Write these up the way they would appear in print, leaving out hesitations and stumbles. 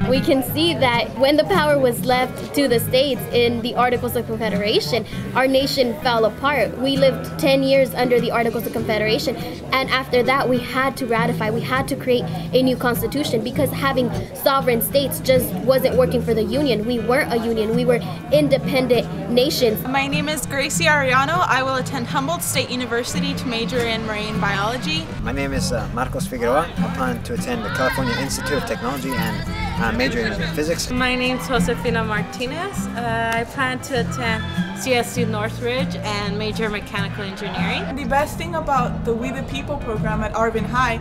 we can see that when the power was left to the states in the Articles of Confederation, our nation fell apart. We lived 10 years under the Articles of Confederation, and after that we had to ratify, we had to create a new constitution, because having sovereign states just wasn't working for the Union. We weren't a union, we were independent nations. My name is Gracie Arellano. I will attend Humboldt State University to major in marine biology. My name is Marcos Figueroa. I plan to attend the California Institute of Technology and major in physics. My name is Josefina Martinez. I plan to attend CSU Northridge and major in mechanical engineering. The best thing about the We the People program at Arvin High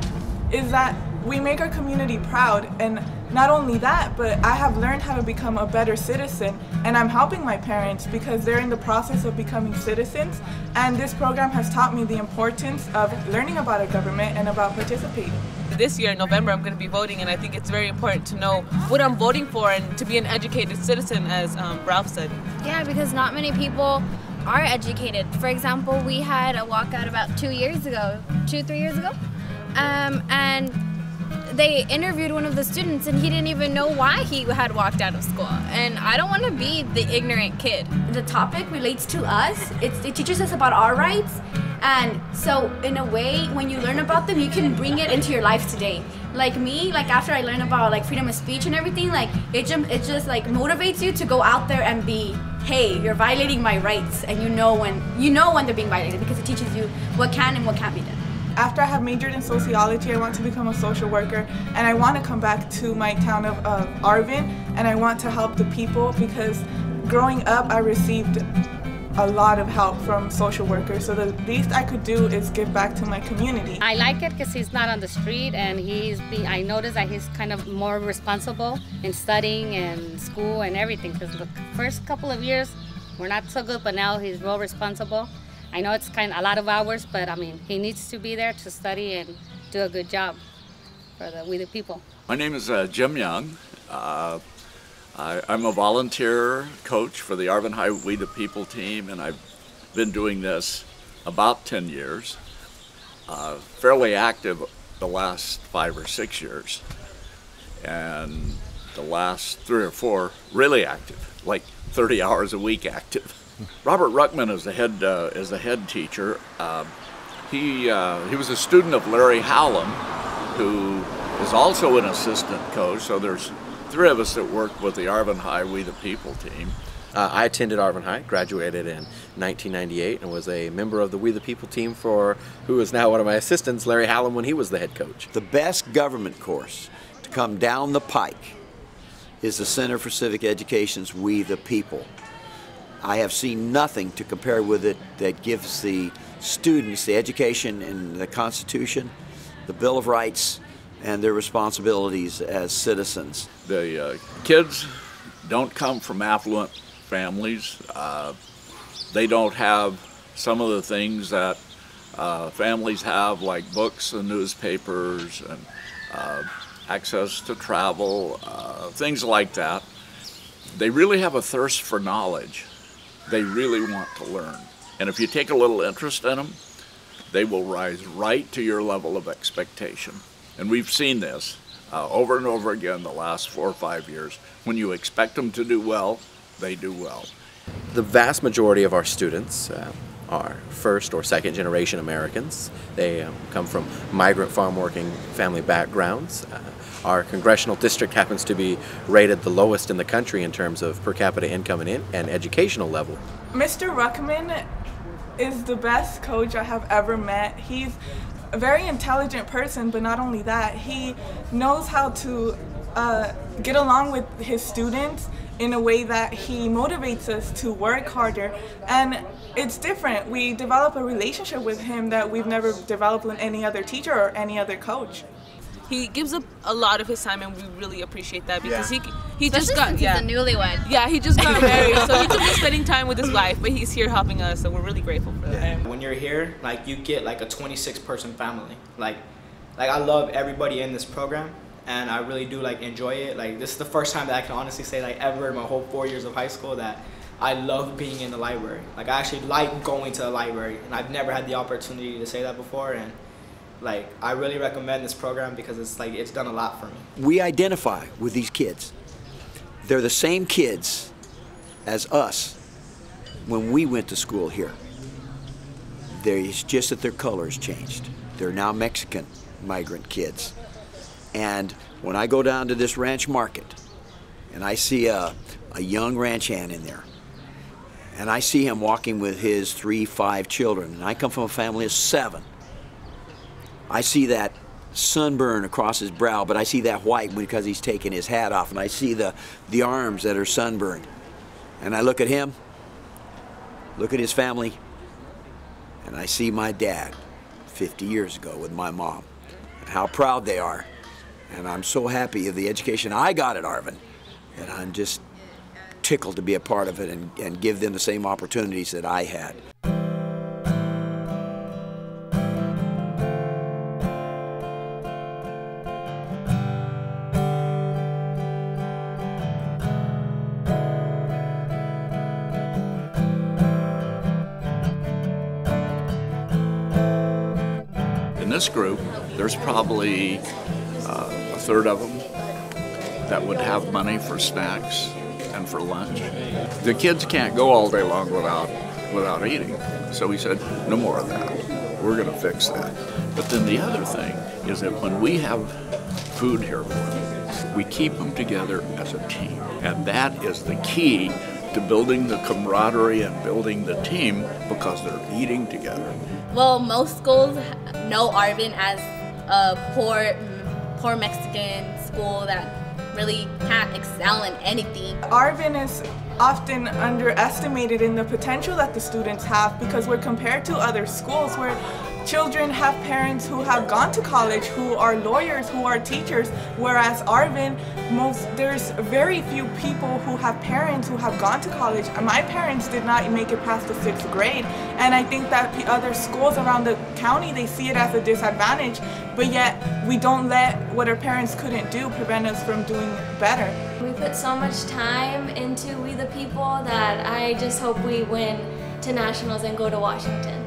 is that we make our community proud, and not only that, but I have learned how to become a better citizen, and I'm helping my parents because they're in the process of becoming citizens, and this program has taught me the importance of learning about our government and about participating. This year in November I'm going to be voting, and I think it's very important to know what I'm voting for and to be an educated citizen, as Ralph said. Yeah, because not many people are educated. For example, we had a walkout about 3 years ago, and they interviewed one of the students and he didn't even know why he had walked out of school. And I don't want to be the ignorant kid. The topic relates to us. It teaches us about our rights. And so in a way, when you learn about them, you can bring it into your life today. Like me, like after I learn about like freedom of speech and everything, like it just like motivates you to go out there and be, hey, you're violating my rights, and you know when they're being violated, because it teaches you what can and what can't be done. After I have majored in sociology, I want to become a social worker, and I want to come back to my town of Arvin, and I want to help the people, because growing up I received a lot of help from social workers, so the least I could do is give back to my community. I like it because he's not on the street, and I noticed that he's kind of more responsible in studying and school and everything, because the first couple of years were not so good, but now he's real responsible. I know it's kind of a lot of hours, but I mean, he needs to be there to study and do a good job for We the People. My name is Jim Young. I'm a volunteer coach for the Arvin High We the People team, and I've been doing this about 10 years. Fairly active the last 5 or 6 years, and the last 3 or 4 really active, like 30 hours a week active. Robert Ruckman is the head teacher. He was a student of Larry Hallam, who is also an assistant coach. So there's 3 of us that work with the Arvin High We the People team. I attended Arvin High, graduated in 1998, and was a member of the We the People team for who is now one of my assistants, Larry Hallam, when he was the head coach. The best government course to come down the pike is the Center for Civic Education's We the People. I have seen nothing to compare with it that gives the students the education in the Constitution, the Bill of Rights, and their responsibilities as citizens. The kids don't come from affluent families. They don't have some of the things that families have, like books and newspapers and access to travel, things like that. They really have a thirst for knowledge. They really want to learn. And if you take a little interest in them, they will rise right to your level of expectation. And we've seen this over and over again the last 4 or 5 years. When you expect them to do well, they do well. The vast majority of our students are first or second generation Americans. They come from migrant farm working family backgrounds. Our congressional district happens to be rated the lowest in the country in terms of per capita income and educational level. Mr. Ruckman is the best coach I have ever met. He's a very intelligent person, but not only that, he knows how to get along with his students in a way that he motivates us to work harder. And it's different. We develop a relationship with him that we've never developed with any other teacher or any other coach. He gives up a lot of his time, and we really appreciate that, because he Especially just got since he's a newlywed. Yeah, he just got married, so he could be spending time with his wife, but he's here helping us, so we're really grateful for that. And when you're here, like, you get like a 26-person family. Like I love everybody in this program, and I really do like enjoy it. Like, this is the first time that I can honestly say, like, ever in my whole 4 years of high school that I love being in the library. Like, I actually like going to the library, and I've never had the opportunity to say that before, and Like, I really recommend this program because it's done a lot for me. We identify with these kids. They're the same kids as us when we went to school here. It's just that their colors changed. They're now Mexican migrant kids. And when I go down to this ranch market and I see a young ranch hand in there, and I see him walking with his 3, 5 children, and I come from a family of 7, I see that sunburn across his brow, but I see that white because he's taking his hat off, and I see the arms that are sunburned. And I look at him, look at his family, and I see my dad 50 years ago with my mom, and how proud they are. And I'm so happy of the education I got at Arvin, and I'm just tickled to be a part of it and give them the same opportunities that I had. In this group, there's probably a third of them that would have money for snacks and for lunch. The kids can't go all day long without eating. So we said, no more of that. We're going to fix that. But then the other thing is that when we have food here for them, we keep them together as a team. And that is the key to building the camaraderie and building the team, because they're eating together. Well, most schools know Arvin as a poor Mexican school that really can't excel in anything. Arvin is often underestimated in the potential that the students have, because we're compared to other schools where children have parents who have gone to college, who are lawyers, who are teachers, whereas Arvin, there's very few people who have parents who have gone to college. My parents did not make it past the 6th grade, and I think that the other schools around the county, they see it as a disadvantage, but yet we don't let what our parents couldn't do prevent us from doing better. We put so much time into We the People that I just hope we win to nationals and go to Washington.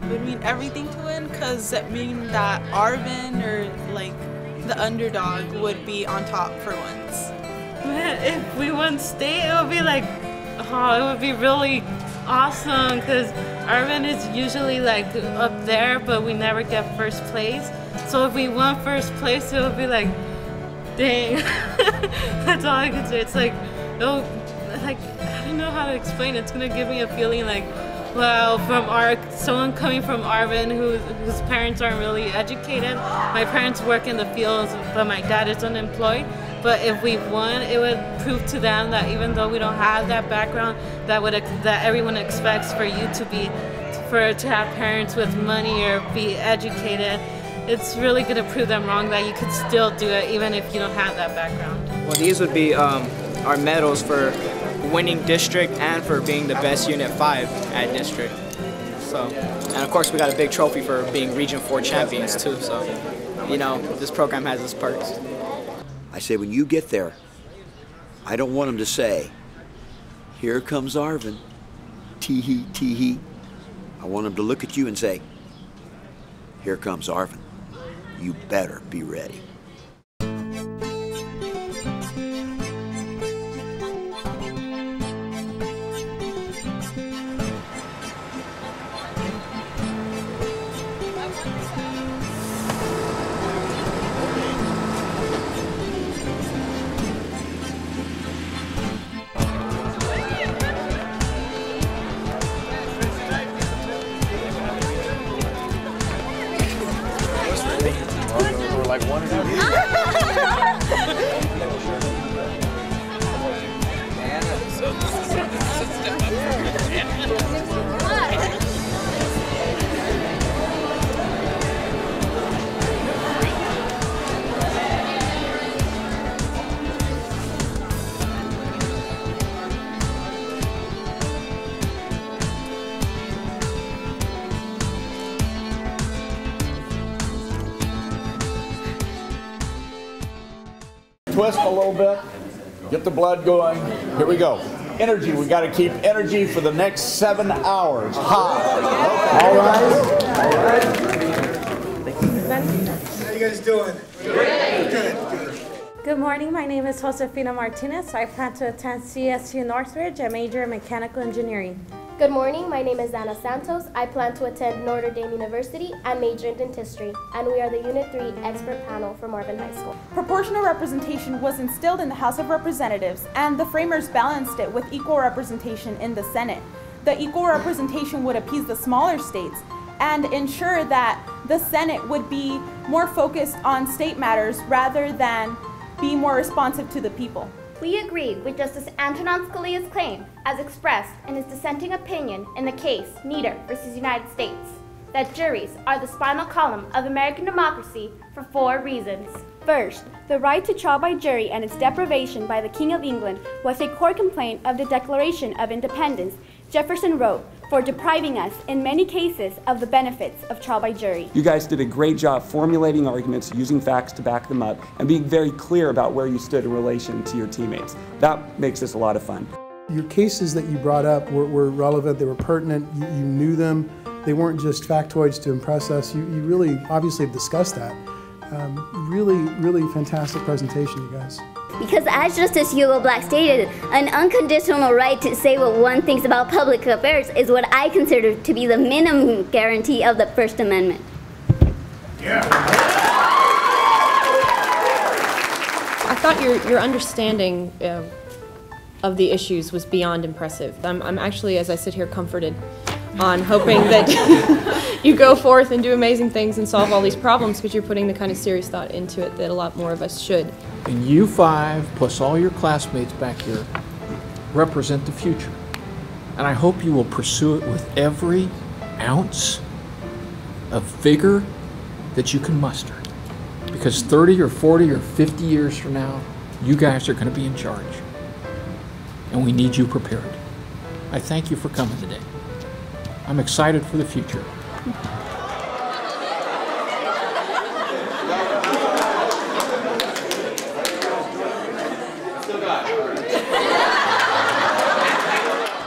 It would mean everything to win, because it means that Arvin, or like the underdog, would be on top for once. If we won state, it would be like, oh, it would be really awesome, because Arvin is usually like up there, but we never get first place. So if we won first place, it would be like, dang. That's all I can say. It's like, oh, like, I don't know how to explain it. It's gonna give me a feeling like, well, someone coming from Arvin whose parents aren't really educated. My parents work in the fields, but my dad is unemployed. But if we won, it would prove to them that even though we don't have that background that everyone expects for you to have parents with money or be educated, it's really going to prove them wrong that you could still do it even if you don't have that background. Well, these would be our medals for winning district and for being the best Unit 5 at district. So, and of course we got a big trophy for being Region 4 champions too, so, you know, this program has its perks. I say, when you get there, I don't want them to say, here comes Arvin, tee-hee, tee-hee. I want them to look at you and say, here comes Arvin. You better be ready. Like one or two. Twist a little bit, get the blood going. Here we go. Energy, we got to keep energy for the next 7 hours. High. Okay. All right. you guys doing? Great. Good. Good morning, my name is Josefina Martinez. I plan to attend CSU Northridge and major in mechanical engineering. Good morning, my name is Anna Santos. I plan to attend Notre Dame University and major in dentistry, and we are the Unit 3 expert panel for Marvin High School. Proportional representation was instilled in the House of Representatives, and the framers balanced it with equal representation in the Senate. The equal representation would appease the smaller states and ensure that the Senate would be more focused on state matters rather than be more responsive to the people. We agree with Justice Antonin Scalia's claim, as expressed in his dissenting opinion in the case Nieder versus United States, that juries are the spinal column of American democracy for 4 reasons. First, the right to trial by jury and its deprivation by the King of England was a core complaint of the Declaration of Independence Jefferson wrote, for depriving us, in many cases, of the benefits of trial by jury. You guys did a great job formulating arguments, using facts to back them up, and being very clear about where you stood in relation to your teammates. That makes this a lot of fun. Your cases that you brought up were relevant, they were pertinent, you knew them. They weren't just factoids to impress us. You really, obviously, have discussed that. Really fantastic presentation, you guys. Because as Justice Hugo Black stated, an unconditional right to say what one thinks about public affairs is what I consider to be the minimum guarantee of the First Amendment. Yeah. I thought your understanding of the issues was beyond impressive. I'm actually, as I sit here, comforted on hoping that you go forth and do amazing things and solve all these problems, because you're putting the kind of serious thought into it that a lot more of us should. And you 5, plus all your classmates back here, represent the future. And I hope you will pursue it with every ounce of vigor that you can muster. Because 30 or 40 or 50 years from now, you guys are going to be in charge. And we need you prepared. I thank you for coming today. I'm excited for the future.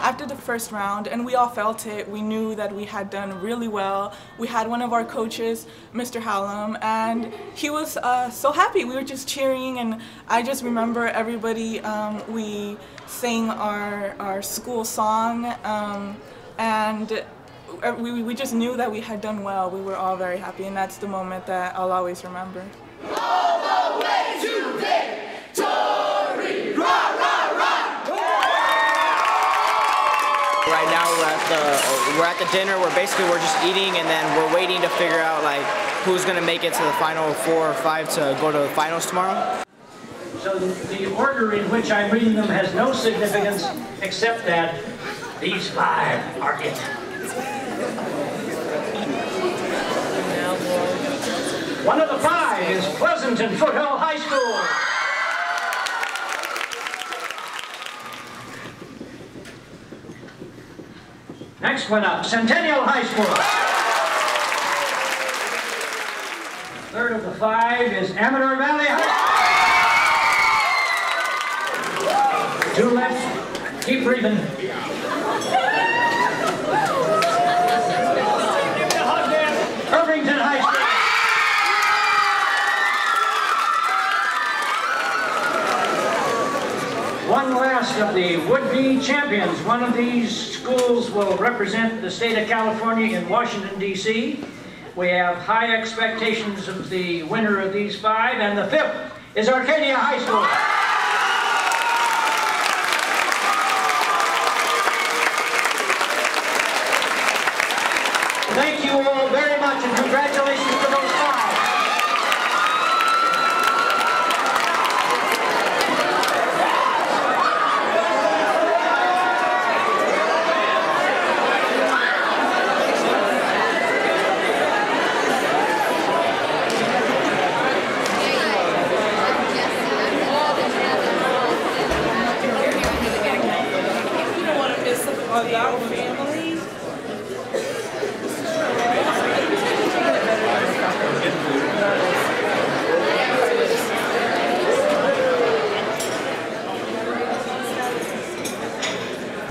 After the first round, and we all felt it, we knew that we had done really well. We had one of our coaches, Mr. Hallam, and he was so happy. We were just cheering, and I just remember everybody, we sang our school song, and we just knew that we had done well. We were all very happy, and that's the moment that I'll always remember. All the way to victory! Rah, rah, rah! Right now we're at the dinner. We're just eating, and then we're waiting to figure out like who's gonna make it to the final 4 or 5 to go to the finals tomorrow. So the order in which I'm reading them has no significance except that these 5 are it. One of the 5 is Pleasanton Foothill High School. Next one up, Centennial High School. Third of the 5 is Amador Valley High School. 2 left, keep breathing. Irvington High School. One last of the would-be champions. One of these schools will represent the state of California in Washington, D.C. We have high expectations of the winner of these 5, and the 5th is Arcadia High School. Thank you all very much, and congratulations to those 5.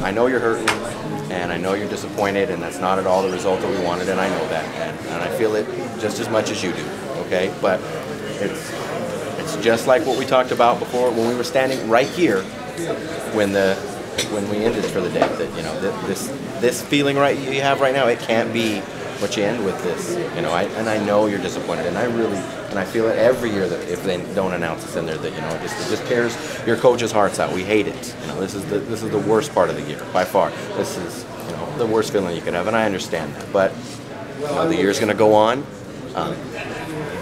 I know you're hurting, and I know you're disappointed, and that's not at all the result that we wanted, and I know that, and I feel it just as much as you do, okay? okay? But it's just like what we talked about before when we were standing right here when we ended for the day. That, you know, this feeling right you have right now, it can't be what you end with this. You know, and I know you're disappointed, and I feel it every year that if they don't announce us in there, that, you know, it just tears your coaches' hearts out. We hate it. You know, this is the worst part of the year by far. This is, you know, the worst feeling you could have, and I understand that. But, you know, the year's going to go on.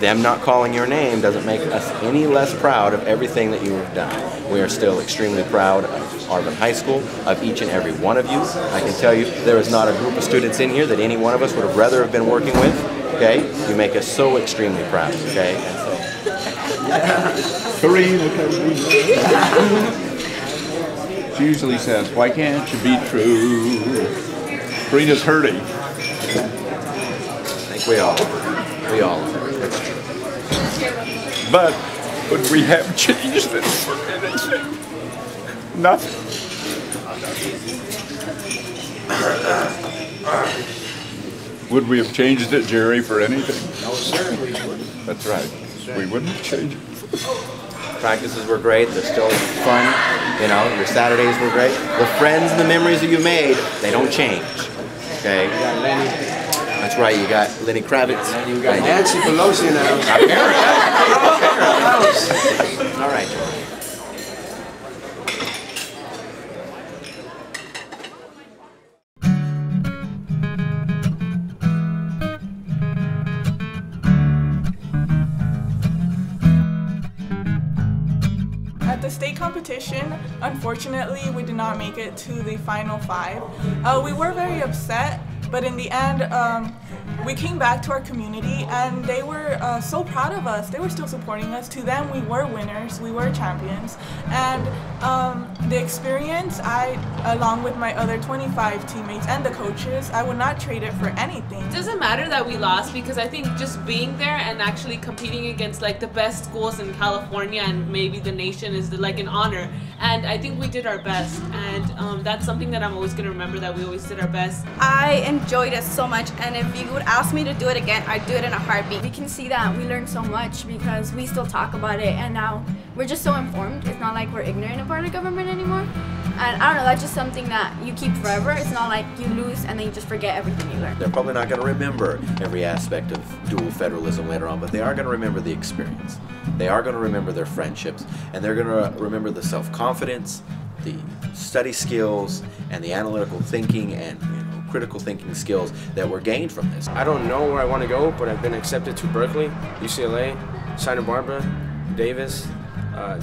Them not calling your name doesn't make us any less proud of everything that you have done. We are still extremely proud of Arvin High School, of each and every one of you. I can tell you there is not a group of students in here that any one of us would have rather have been working with. Okay, you make us so extremely proud. Okay, and so. Karina. She usually says, "Why can't you be true?" Karina's hurting. I think we all are. That's true. But would we have changed it for anything? Nothing. Would we have changed it, Jerry, for anything? No, sir, we wouldn't. That's right. We wouldn't change it. Practices were great. They're still fun. You know, your Saturdays were great. The friends and the memories that you made, they don't change. Okay? You got Lenny. That's right. You got Lenny Kravitz. And you got Nancy Pelosi in the house. All right. At the state competition, unfortunately, we did not make it to the final 5. We were very upset, but in the end, we came back to our community and they were so proud of us. They were still supporting us. To them, we were winners, we were champions. And the experience, along with my other 25 teammates and the coaches, I would not trade it for anything. It doesn't matter that we lost, because I think just being there and actually competing against like the best schools in California and maybe the nation is like an honor. And I think we did our best, and that's something that I'm always going to remember, that we always did our best. I enjoyed it so much, and if you would ask me to do it again, I'd do it in a heartbeat. We can see that we learned so much because we still talk about it, and now we're just so informed. It's not like we're ignorant of our government anymore. And I don't know, that's just something that you keep forever. It's not like you lose and then you just forget everything you learned. They're probably not going to remember every aspect of dual federalism later on, but they are going to remember the experience. They are going to remember their friendships, and they're going to remember the self-confidence, the study skills, and the analytical thinking and critical thinking skills that were gained from this. I don't know where I want to go, but I've been accepted to Berkeley, UCLA, Santa Barbara, Davis,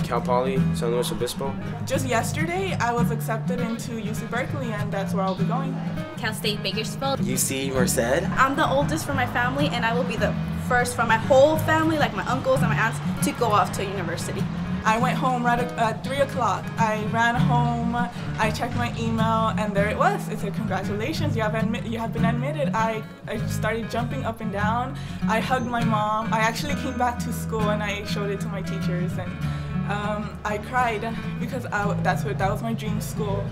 Cal Poly, San Luis Obispo. Just yesterday, I was accepted into UC Berkeley, and that's where I'll be going. Cal State Bakersfield. UC Merced. I'm the oldest from my family, and I will be the first from my whole family, like my uncles and my aunts, to go off to university. I went home right at 3 o'clock. I ran home, I checked my email, and there it was. It said, "Congratulations, you have been admitted." I started jumping up and down. I hugged my mom. I actually came back to school and I showed it to my teachers, and I cried because that was my dream school,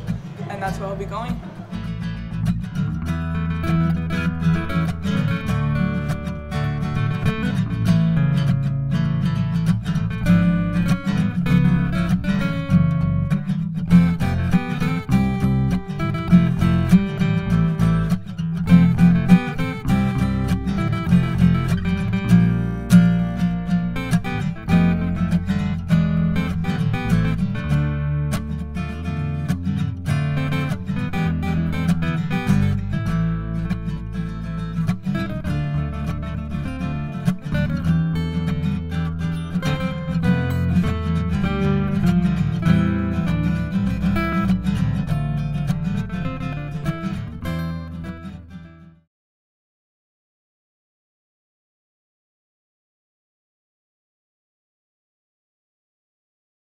and that's where I'll be going.